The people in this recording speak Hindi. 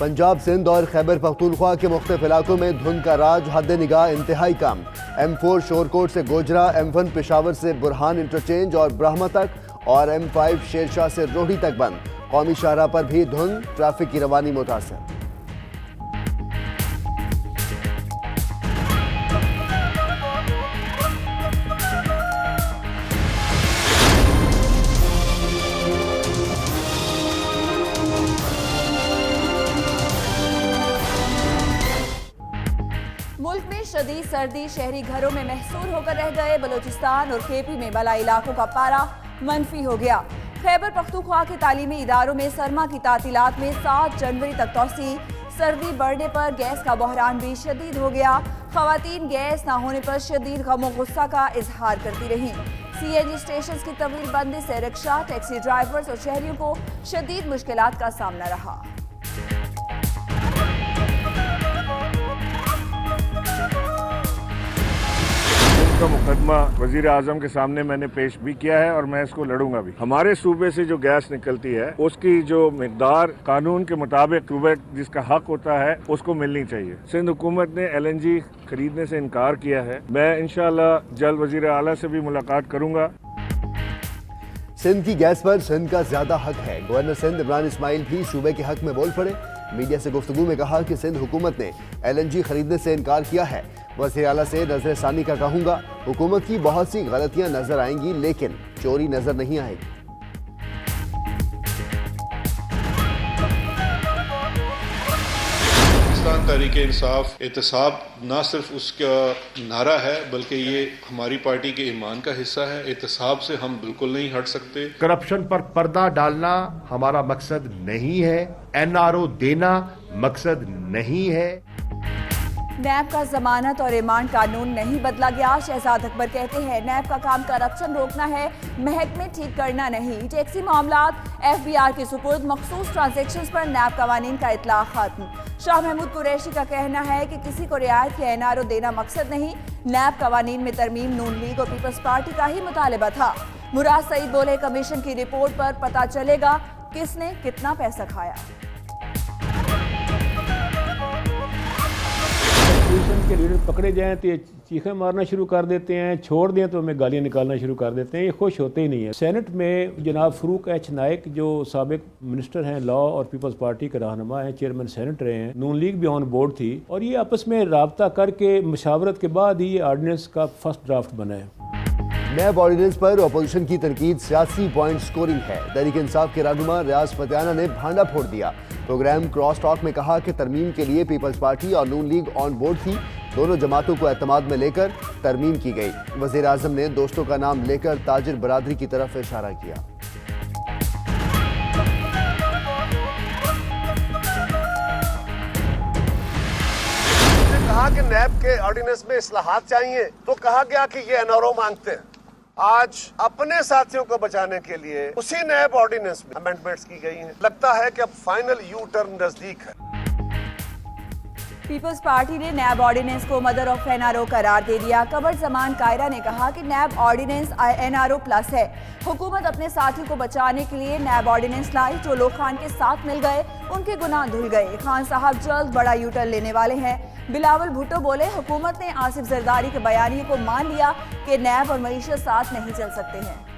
पंजाब, सिंध और खैबर पख्तूनख्वा के मुख्तलिफ इलाकों में धुंध का राज हद निगाह इंतहाई कम। M4 शोरकोट से गोजरा, M1 पेशावर से बुरहान इंटरचेंज और ब्रह्मा तक और M5 शेरशाह से रोहड़ी तक बंद। कौमी शाहराह पर भी धुंध, ट्रैफिक की रवानी मुतासर। मुल्क में शदीद सर्दी शहरी घरों में महसूर होकर रह गए। बलूचिस्तान और केपी में बला इलाकों का पारा मनफी हो गया। खैबर पख्तूनख्वा के तालीमी इदारों में सरमा की तातीलात में 7 जनवरी तक तोसी। सर्दी बढ़ने पर गैस का बहरान भी शदीद हो गया। खवातीन गैस ना होने पर शदीद गम और गुस्सा का इजहार करती रहीं। CNG स्टेशन की तवील बंदी से रिक्शा, टैक्सी ड्राइवर्स और शहरियों को शदीद मुश्किलात का सामना रहा। का मुकदमा वजीर आजम के सामने मैंने पेश भी किया है और मैं इसको लड़ूंगा भी। हमारे सूबे से जो गैस निकलती है उसकी जो मिकदार कानून के मुताबिक सूबे जिसका हक होता है उसको मिलनी चाहिए। सिंध हुकूमत ने LNG खरीदने से इनकार किया है। मैं इंशाअल्लाह जल्द वजीर आला से भी मुलाकात करूंगा। सिंध की गैस पर सिंध का ज्यादा हक है। गवर्नर सिंध इमरान इस्माइल भी सूबे के हक में बोल पड़े। मीडिया से गुफ्तगू में कहा कि सिंध हुकूमत ने LNG खरीदने से इनकार किया है। वज़ीर आला से नजर सानी का कहूंगा, हुकूमत की बहुत सी गलतियां नजर आएंगी लेकिन चोरी नजर नहीं आएगी। पाकिस्तान तहरीक-ए-इंसाफ एहतसाब न सिर्फ उसका नारा है बल्कि ये हमारी पार्टी के ईमान का हिस्सा है। एहतसाब से हम बिल्कुल नहीं हट सकते। करप्शन पर पर्दा डालना हमारा मकसद नहीं है। NRO देना मकसद नहीं है। नैब का जमानत और रिमांड कानून नहीं बदला गया। शहजाद अकबर कहते हैं नैब का काम करप्शन रोकना है, महकमे ठीक करना नहीं। टैक्सी मामलात FBR के सुपुर्द, मखसूस ट्रांजेक्शंस पर नैब कवानीन का इतलाक खत्म। शाह महमूद कुरैशी का कहना है कि किसी को रियायत या NRO देना मकसद नहीं। नैब कवानीन में तरमीम नून लीग और पीपल्स पार्टी का ही मुतालिबा था। मुराद सईद बोले कमीशन की रिपोर्ट पर पता चलेगा किसने कितना पैसा खाया। अपोजिशन के लीडर पकड़े जाएं तो ये चीखें मारना शुरू कर देते हैं, छोड़ दें तो हमें गालियां निकालना शुरू कर देते हैं। ये खुश होते ही नहीं है। सेनेट में जनाब फ़रूक H नाइक जो साबिक मिनिस्टर हैं लॉ और पीपल्स पार्टी के रहनुमा हैं, चेयरमैन सेनेट रहे हैं, नून लीग भी ऑन बोर्ड थी और ये आपस में राब्ता करके मशावरत के बाद ही ये आर्डिनेंस का फर्स्ट ड्राफ्ट बना है। नैब ऑर्डिनेंस पर अपोजिशन की तनकीद सियासी पॉइंट स्कोरिंग है। तहरीक इंसाफ के रहनुमा रियाज फतेहाना ने भांडा फोड़ दिया। प्रोग्राम क्रॉस टॉक में कहा कि तरमीम के लिए पीपल्स पार्टी और नून लीग ऑन बोर्ड थी। दोनों जमातों को एतमाद में लेकर तरमीम की गई। वज़ीर आज़म ने दोस्तों का नाम लेकर ताजिर बरादरी की तरफ इशारा किया। कहा कि नैब के ऑर्डिनेंस में इस्लाहात चाहिए तो कहा गया कि ये NRO मांगते हैं। आज अपने साथियों को बचाने के लिए उसी नैब ऑर्डिनेंस में अमेंडमेंट्स की गई हैं। लगता है कि अब फाइनल यू टर्न नजदीक है। पीपल्स पार्टी ने नैब ऑर्डिनेंस को मदर ऑफ NRO करार दे दिया। कमर जमान कायरा ने कहा कि नैब ऑर्डिनेंस NRO प्लस है। हुकूमत अपने साथियों को बचाने के लिए नैब ऑर्डिनेंस लाई। जो लोग खान के साथ मिल गए उनके गुनाह धुल गए। खान साहब जल्द बड़ा यूटर्न लेने वाले हैं। बिलावल भुट्टो बोले हुकूमत ने आसिफ जरदारी के बयानिए को मान लिया कि नैब और मईशत साथ नहीं चल सकते हैं।